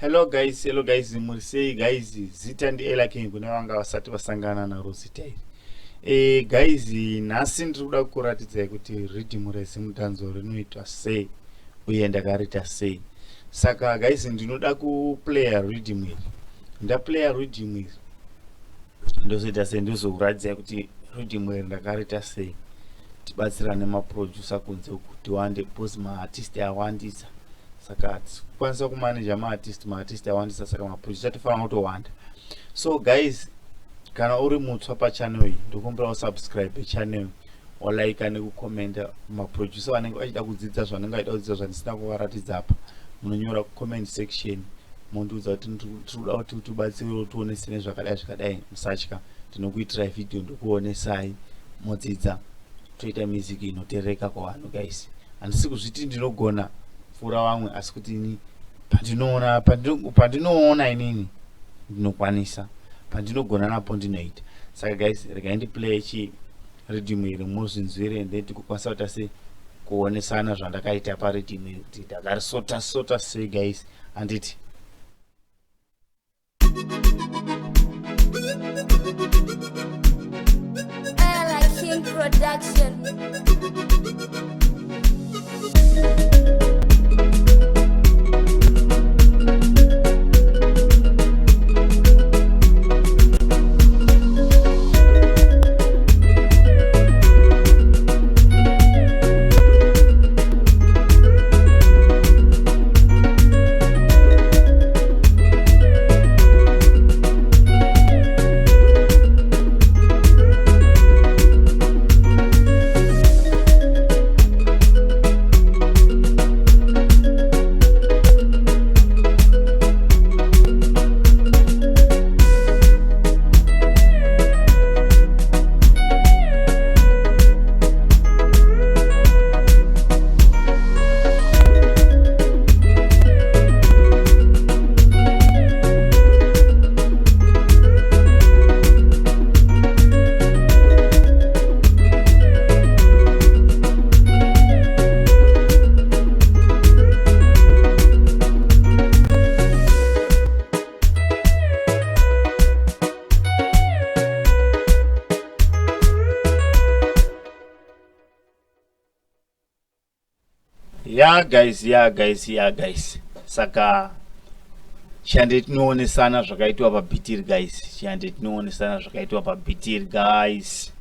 Hello guys, murisei guys, zita ndiela king kune vanga vasati vasangana naro zita iri. Guys, nhasi ndiri kuda kuratidzai kuti ridhimu rezimdanzo rinoitwa sei uye ndakarita sei. Saka guys, ndinoda kuplaya ridhimu iri. Ndaplaya ridhimu iri ndozoita sei ndozokuratidzai kuti ridhimu iri ndakarita sei. Tibatsirane maproducer kunze uku tiwande because maartist awandisa. Saka tikwanisa kumanija maartist awandisa, saka maproducer tofanira kutowanda. So guys, kana uri mutsva pachannel iyi ndokumbira usubscribe channel walike nekukomenta. Maproducer vanenge vachida kudzidza zvanenge vachida kudzidza zvandisina kuvaratidza apa, munonyora kucomment section mondiudza kuti tirikuda kuti tibatsire tionesene zvakadai zvakadai. Musatya, ndinokuitirai video ndokuonesai modzidza toita music inotereka kwavanhu guys. Handisi kuzviti ndinogona pfuura vamwe, asi kuti ini pandinoona inini ndinokwanisa, pandinogona napo ndinoita. Saka guys, regai ndiplay ridhimu iri muzvinzwire, then tikukwanisa kuita sei kuonesana zvandakaita paridhimu iri kuti ndakarisota sei guys. Handiti Production. Yeah guys. Saka shande tinoonesana zvakaitwa pabhitiri guys.